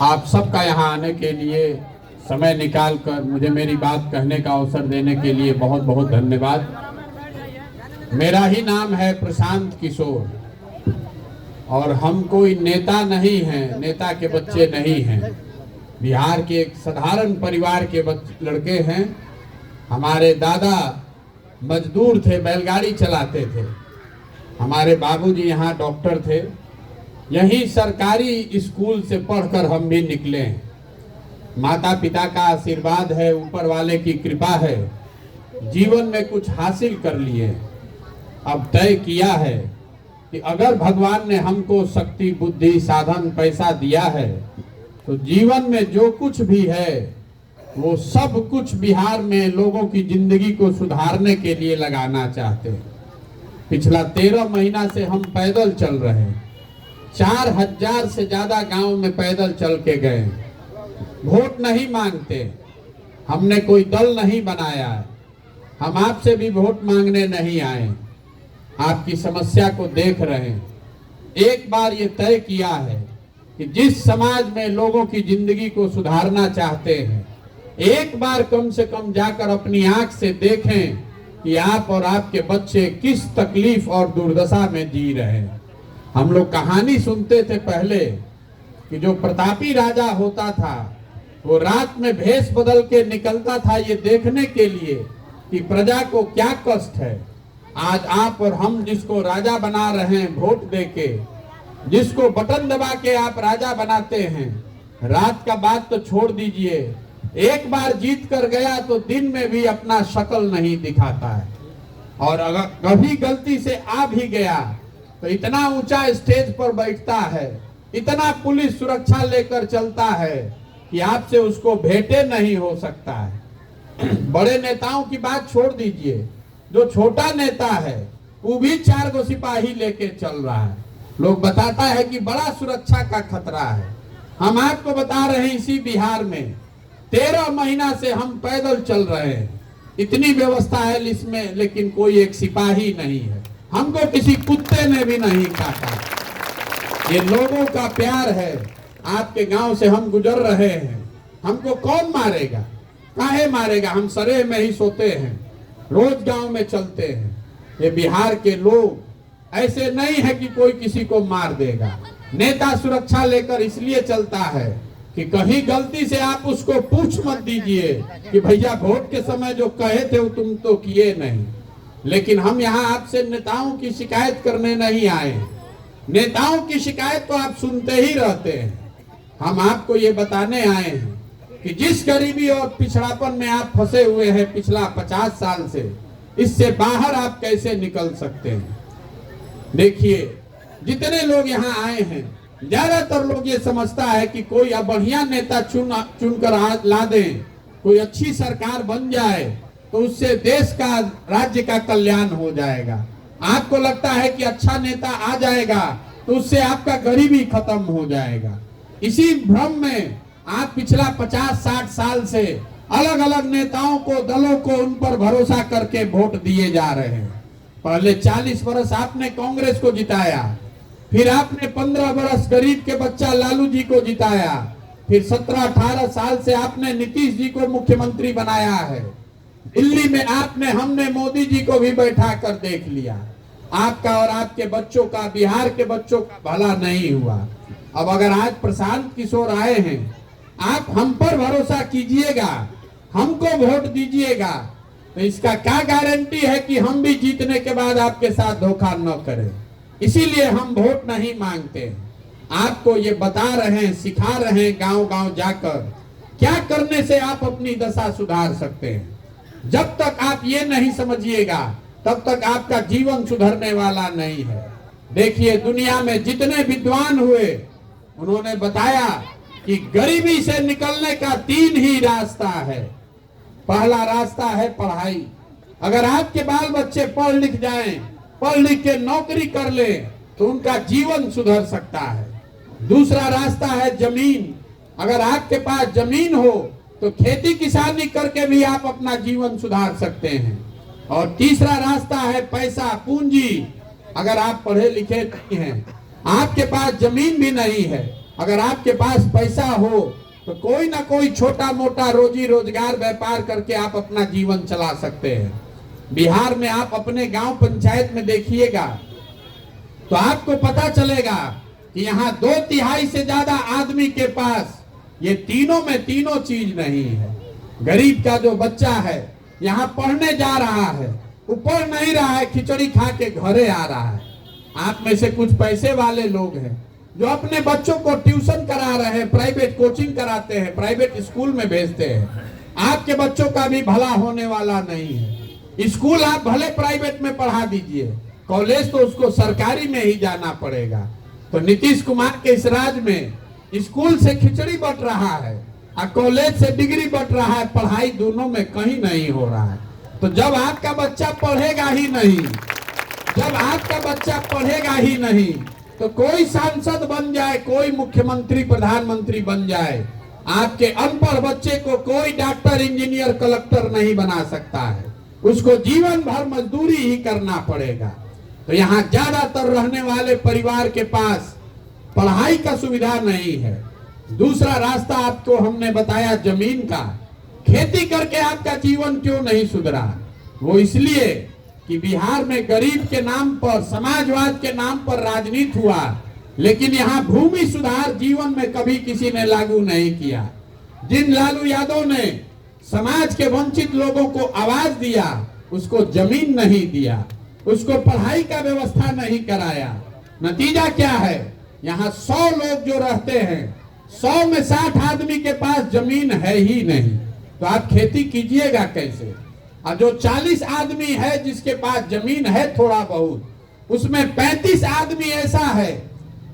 आप सबका यहाँ आने के लिए समय निकालकर मुझे मेरी बात कहने का अवसर देने के लिए बहुत बहुत धन्यवाद। मेरा ही नाम है प्रशांत किशोर और हम कोई नेता नहीं हैं, नेता के बच्चे नहीं हैं। बिहार के एक साधारण परिवार के लड़के हैं। हमारे दादा मजदूर थे, बैलगाड़ी चलाते थे। हमारे बाबूजी यहाँ डॉक्टर थे। यही सरकारी स्कूल से पढ़कर हम भी निकले हैं। माता पिता का आशीर्वाद है, ऊपर वाले की कृपा है, जीवन में कुछ हासिल कर लिए। अब तय किया है कि अगर भगवान ने हमको शक्ति, बुद्धि, साधन, पैसा दिया है तो जीवन में जो कुछ भी है वो सब कुछ बिहार में लोगों की जिंदगी को सुधारने के लिए लगाना चाहते हैं। पिछला 13 महीना से हम पैदल चल रहे हैं। 4000 से ज्यादा गांव में पैदल चल के गए। वोट नहीं मांगते, हमने कोई दल नहीं बनाया है, हम आपसे भी वोट मांगने नहीं आए। आपकी समस्या को देख रहे हैं। एक बार ये तय किया है कि जिस समाज में लोगों की जिंदगी को सुधारना चाहते हैं, एक बार कम से कम जाकर अपनी आंख से देखें कि आप और आपके बच्चे किस तकलीफ और दुर्दशा में जी रहे हैं। हम लोग कहानी सुनते थे पहले कि जो प्रतापी राजा होता था वो रात में भेष बदल के निकलता था ये देखने के लिए कि प्रजा को क्या कष्ट है। आज आप और हम जिसको राजा बना रहे हैं वोट देके, जिसको बटन दबा के आप राजा बनाते हैं, रात का बात तो छोड़ दीजिए, एक बार जीत कर गया तो दिन में भी अपना शक्ल नहीं दिखाता है। और अगर कभी गलती से आ भी गया तो इतना ऊंचा स्टेज पर बैठता है, इतना पुलिस सुरक्षा लेकर चलता है कि आपसे उसको भेंटे नहीं हो सकता है। बड़े नेताओं की बात छोड़ दीजिए, जो छोटा नेता है वो भी 4 गो सिपाही लेके चल रहा है। लोग बताता है कि बड़ा सुरक्षा का खतरा है। हम आपको बता रहे हैं इसी बिहार में 13 महीना से हम पैदल चल रहे हैं। इतनी व्यवस्था है इसमें, लेकिन कोई एक सिपाही नहीं है। हमको किसी कुत्ते ने भी नहीं काटा। ये लोगों का प्यार है। आपके गांव से हम गुजर रहे हैं, हमको कौन मारेगा, काहे मारेगा? हम सरे में ही सोते हैं, रोज गांव में चलते हैं। ये बिहार के लोग ऐसे नहीं है कि कोई किसी को मार देगा। नेता सुरक्षा लेकर इसलिए चलता है कि कहीं गलती से आप उसको पूछ मत दीजिए कि भैया वोट के समय जो कहे थे वो तुम तो किए नहीं। लेकिन हम यहाँ आपसे नेताओं की शिकायत करने नहीं आए। नेताओं की शिकायत तो आप सुनते ही रहते हैं। हम आपको ये बताने आए हैं कि जिस गरीबी और पिछड़ापन में आप फंसे हुए हैं पिछला 50 साल से, इससे बाहर आप कैसे निकल सकते हैं। देखिए, जितने लोग यहाँ आए हैं, ज्यादातर लोग ये समझता है कि कोई बढ़िया नेता चुनकर ला दें, कोई अच्छी सरकार बन जाए तो उससे देश का, राज्य का कल्याण हो जाएगा। आपको लगता है कि अच्छा नेता आ जाएगा तो उससे आपका गरीबी खत्म हो जाएगा। इसी भ्रम में आप पिछला 50-60 साल से अलग अलग नेताओं को, दलों को, उन पर भरोसा करके वोट दिए जा रहे हैं। पहले 40 वर्ष आपने कांग्रेस को जिताया, फिर आपने 15 वर्ष गरीब के बच्चा लालू जी को जिताया, फिर 17-18 साल से आपने नीतीश जी को मुख्यमंत्री बनाया है। दिल्ली में हमने मोदी जी को भी बैठा कर देख लिया। आपका और आपके बच्चों का, बिहार के बच्चों का भला नहीं हुआ। अब अगर आज प्रशांत किशोर आए हैं, आप हम पर भरोसा कीजिएगा, हमको वोट दीजिएगा, तो इसका क्या गारंटी है कि हम भी जीतने के बाद आपके साथ धोखा न करें। इसीलिए हम वोट नहीं मांगते। आपको ये बता रहे हैं, सिखा रहे हैं गांव गांव जाकर क्या करने से आप अपनी दशा सुधार सकते हैं। जब तक आप ये नहीं समझिएगा तब तक आपका जीवन सुधरने वाला नहीं है। देखिए, दुनिया में जितने विद्वान हुए उन्होंने बताया कि गरीबी से निकलने का 3 ही रास्ता है। पहला रास्ता है पढ़ाई। अगर आपके बाल बच्चे पढ़ लिख जाएं, पढ़ लिख के नौकरी कर ले तो उनका जीवन सुधर सकता है। दूसरा रास्ता है जमीन। अगर आपके पास जमीन हो तो खेती किसानी करके भी आप अपना जीवन सुधार सकते हैं। और तीसरा रास्ता है पैसा, पूंजी। अगर आप पढ़े लिखे नहीं हैं, आपके पास जमीन भी नहीं है, अगर आपके पास पैसा हो तो कोई ना कोई छोटा मोटा रोजी रोजगार व्यापार करके आप अपना जीवन चला सकते हैं। बिहार में आप अपने गांव पंचायत में देखिएगा तो आपको पता चलेगा कि यहाँ 2/3 से ज्यादा आदमी के पास ये तीनों में तीनों चीज नहीं है। गरीब का जो बच्चा है यहाँ पढ़ने जा रहा है, वो पढ़ नहीं रहा है, खिचड़ी खा के घरे आ रहा है। आप में से कुछ पैसे वाले लोग हैं जो अपने बच्चों को ट्यूशन करा रहे हैं, प्राइवेट कोचिंग कराते हैं, प्राइवेट स्कूल में भेजते हैं। आपके बच्चों का भी भला होने वाला नहीं है। स्कूल आप भले प्राइवेट में पढ़ा दीजिए, कॉलेज तो उसको सरकारी में ही जाना पड़ेगा। तो नीतीश कुमार के इस राज में स्कूल से खिचड़ी बट रहा है और कॉलेज से डिग्री बट रहा है, पढ़ाई दोनों में कहीं नहीं हो रहा है। तो जब आपका बच्चा पढ़ेगा ही नहीं, जब आपका बच्चा पढ़ेगा ही नहीं तो कोई सांसद बन जाए, कोई मुख्यमंत्री प्रधानमंत्री बन जाए, आपके अनपढ़ बच्चे को कोई डॉक्टर इंजीनियर कलेक्टर नहीं बना सकता है। उसको जीवन भर मजदूरी ही करना पड़ेगा। तो यहाँ ज्यादातर रहने वाले परिवार के पास पढ़ाई का सुविधा नहीं है। दूसरा रास्ता आपको हमने बताया जमीन का। खेती करके आपका जीवन क्यों नहीं सुधरा? वो इसलिए कि बिहार में गरीब के नाम पर, समाजवाद के नाम पर राजनीति हुआ, लेकिन यहाँ भूमि सुधार जीवन में कभी किसी ने लागू नहीं किया। जिन लालू यादव ने समाज के वंचित लोगों को आवाज दिया, उसको जमीन नहीं दिया, उसको पढ़ाई का व्यवस्था नहीं कराया। नतीजा क्या है? यहाँ 100 लोग जो रहते हैं, 100 में 60 आदमी के पास जमीन है ही नहीं। तो आप खेती कीजिएगा कैसे? और जो 40 आदमी है जिसके पास जमीन है थोड़ा बहुत, उसमें 35 आदमी ऐसा है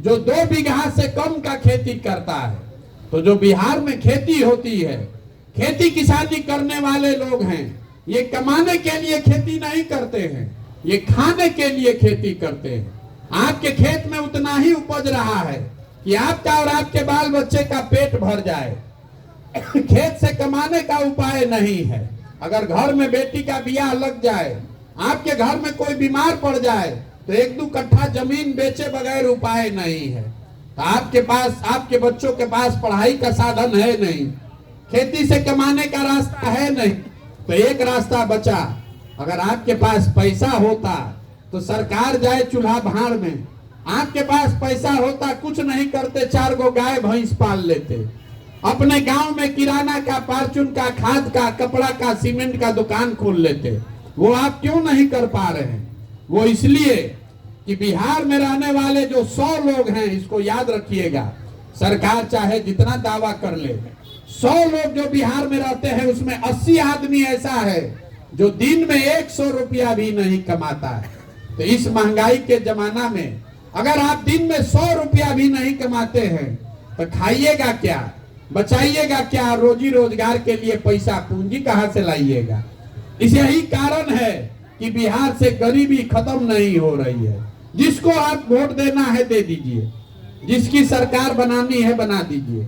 जो 2 बीघा से कम का खेती करता है। तो जो बिहार में खेती होती है, खेती किसानी करने वाले लोग हैं, ये कमाने के लिए खेती नहीं करते हैं, ये खाने के लिए खेती करते हैं। आपके खेत में उतना ही उपज रहा है कि आपका और आपके बाल बच्चे का पेट भर जाए। खेत से कमाने का उपाय नहीं है। अगर घर में बेटी का ब्याह लग जाए, आपके घर में कोई बीमार पड़ जाए, तो 1-2 कट्ठा जमीन बेचे बगैर उपाय नहीं है। तो आपके पास, आपके बच्चों के पास पढ़ाई का साधन है नहीं, खेती से कमाने का रास्ता है नहीं, तो एक रास्ता बचा। अगर आपके पास पैसा होता तो सरकार जाए चूल्हा भाड़ में, आपके पास पैसा होता कुछ नहीं करते, 4 गो गाय भैंस पाल लेते, अपने गांव में किराना का, फार्चून का, खाद का, कपड़ा का, सीमेंट का दुकान खोल लेते। वो आप क्यों नहीं कर पा रहे हैं? वो इसलिए कि बिहार में रहने वाले जो 100 लोग हैं, इसको याद रखिएगा, सरकार चाहे जितना दावा कर ले, 100 लोग जो बिहार में रहते हैं उसमें 80 आदमी ऐसा है जो दिन में 100 रुपया भी नहीं कमाता है। तो इस महंगाई के जमाना में अगर आप दिन में 100 रुपया भी नहीं कमाते हैं तो खाइएगा क्या, बचाइएगा क्या, रोजी रोजगार के लिए पैसा पूंजी कहां से लाइएगा? इस यही कारण है कि बिहार से गरीबी खत्म नहीं हो रही है। जिसको आप वोट देना है दे दीजिए, जिसकी सरकार बनानी है बना दीजिए।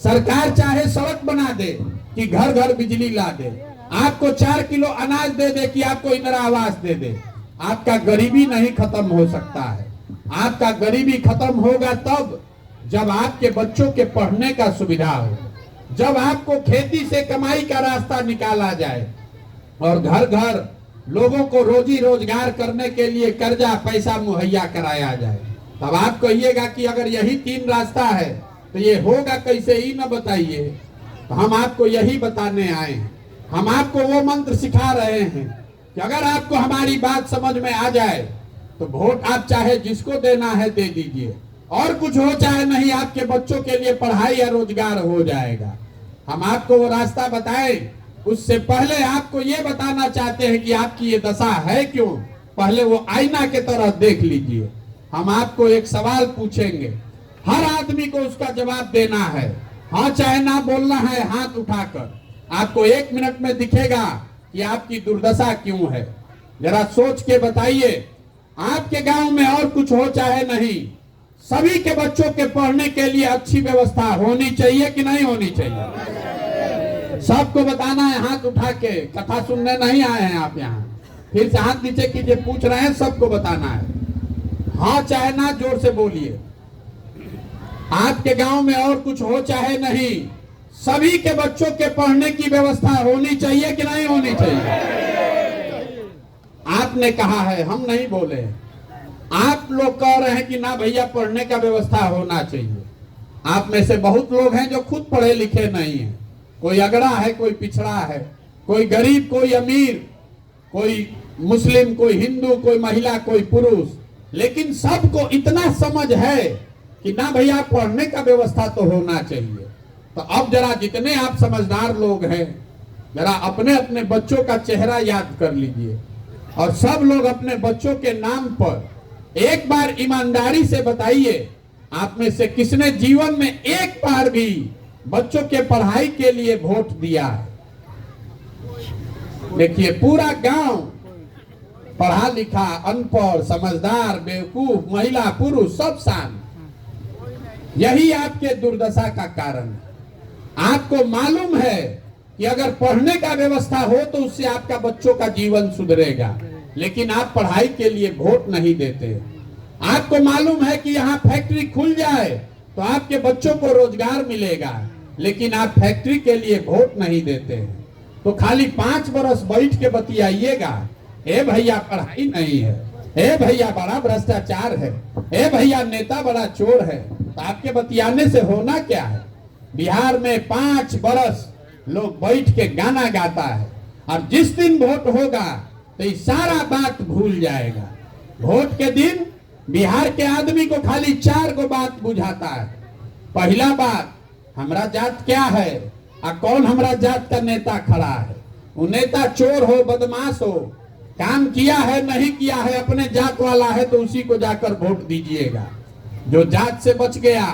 सरकार चाहे सड़क बना दे कि घर घर बिजली ला दे, आपको 4 किलो अनाज दे दे कि आपको इंदिरा आवास दे दे, आपका गरीबी नहीं खत्म हो सकता है। आपका गरीबी खत्म होगा तब जब आपके बच्चों के पढ़ने का सुविधा हो, जब आपको खेती से कमाई का रास्ता निकाला जाए और घर घर लोगों को रोजी रोजगार करने के लिए कर्जा पैसा मुहैया कराया जाए। तब आप कहिएगा कि अगर यही 3 रास्ता है तो ये होगा कैसे, ही न बताइए। तो हम आपको यही बताने आए हैं। हम आपको वो मंत्र सिखा रहे हैं कि अगर आपको हमारी बात समझ में आ जाए तो वोट आप चाहे जिसको देना है दे दीजिए, और कुछ हो चाहे नहीं, आपके बच्चों के लिए पढ़ाई या रोजगार हो जाएगा। हम आपको वो रास्ता बताएं, उससे पहले आपको ये बताना चाहते हैं कि आपकी ये दशा है क्यों। पहले वो आईना के तरह देख लीजिए। हम आपको एक सवाल पूछेंगे, हर आदमी को उसका जवाब देना है, हाँ चाहे ना बोलना है हाथ उठाकर। आपको 1 मिनट में दिखेगा कि आपकी दुर्दशा क्यों है। जरा सोच के बताइए, आपके गांव में और कुछ हो चाहे नहीं, सभी के बच्चों के पढ़ने के लिए अच्छी व्यवस्था होनी चाहिए कि नहीं होनी चाहिए? सबको बताना है हाथ उठा के। कथा सुनने नहीं आए हैं आप यहाँ, फिर से हाथ नीचे कीजिए। पूछ रहे हैं, सबको बताना है, हाँ चाहे ना, जोर से बोलिए। आपके गांव में और कुछ हो चाहे नहीं, सभी के बच्चों के पढ़ने की व्यवस्था होनी चाहिए कि नहीं होनी चाहिए? आपने कहा है, हम नहीं बोले। आप लोग कह रहे हैं कि ना भैया पढ़ने का व्यवस्था होना चाहिए। आप में से बहुत लोग हैं जो खुद पढ़े लिखे नहीं हैं। कोई अगड़ा है, कोई पिछड़ा है, कोई गरीब, कोई अमीर, कोई मुस्लिम, कोई हिंदू, कोई महिला, कोई पुरुष, लेकिन सबको इतना समझ है कि ना भैया पढ़ने का व्यवस्था तो होना चाहिए। तो अब जरा जितने आप समझदार लोग हैं, जरा अपने अपने बच्चों का चेहरा याद कर लीजिए और सब लोग अपने बच्चों के नाम पर एक बार ईमानदारी से बताइए, आप में से किसने जीवन में एक बार भी बच्चों के पढ़ाई के लिए वोट दिया है? देखिए, पूरा गांव पढ़ा लिखा, अनपढ़, समझदार, बेवकूफ, महिला, पुरुष सब शांत। यही आपके दुर्दशा का कारण है। आपको मालूम है कि अगर पढ़ने का व्यवस्था हो तो उससे आपका बच्चों का जीवन सुधरेगा, लेकिन आप पढ़ाई के लिए वोट नहीं देते। आपको मालूम है कि यहाँ फैक्ट्री खुल जाए तो आपके बच्चों को रोजगार मिलेगा, लेकिन आप फैक्ट्री के लिए वोट नहीं देते। तो खाली 5 बरस बैठ के बतियाइएगा, ए भैया पढ़ाई नहीं है, ए भैया बड़ा भ्रष्टाचार है, ए भैया नेता बड़ा चोर है, तो आपके बतियाने से होना क्या है? बिहार में 5 बरस लोग बैठ के गाना गाता है, और जिस दिन वोट होगा तो ये सारा बात भूल जाएगा। वोट के दिन बिहार के आदमी को खाली 4 गो बात बुझाता है। पहला बात, हमारा जात क्या है और कौन हमारा जात का नेता खड़ा है। वो नेता चोर हो, बदमाश हो, काम किया है नहीं किया है, अपने जात वाला है तो उसी को जाकर वोट दीजिएगा। जो जात से बच गया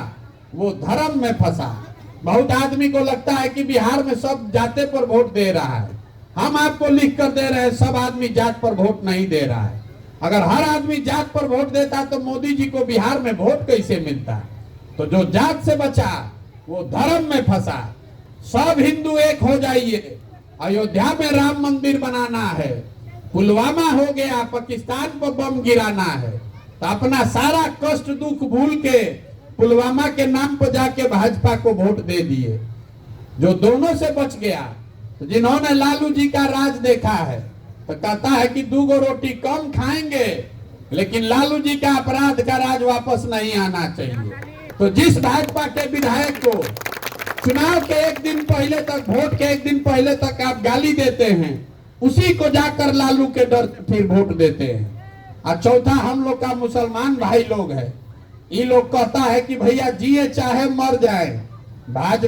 वो धर्म में फंसा। बहुत आदमी को लगता है कि बिहार में सब जाते पर वोट दे रहा है। हम आपको लिख कर दे रहे हैं, सब आदमी जात पर वोट नहीं दे रहा है। अगर हर आदमी जात पर वोट देता तो मोदी जी को बिहार में वोट कैसे मिलता? तो जो जात से बचा वो धर्म में फंसा। सब हिंदू एक हो जाइए। अयोध्या में राम मंदिर बनाना है, पुलवामा हो गया, पाकिस्तान पर बम गिराना है, तो अपना सारा कष्ट दुख भूल के पुलवामा के नाम पर जाके भाजपा को वोट दे दिए। जो दोनों से बच गया, तो जिन्होंने लालू जी का राज देखा है तो कहता है कि 2 गो रोटी कम खाएंगे, लेकिन लालू जी का अपराध का राज वापस नहीं आना चाहिए। तो जिस भाजपा के विधायक को चुनाव के 1 दिन पहले तक, वोट के 1 दिन पहले तक आप गाली देते हैं, उसी को जाकर लालू के डर फिर वोट देते हैं। और चौथा, हम लोग का मुसलमान भाई लोग है, ये लोग कहता है कि भैया जिए चाहे मर जाए, भाजपा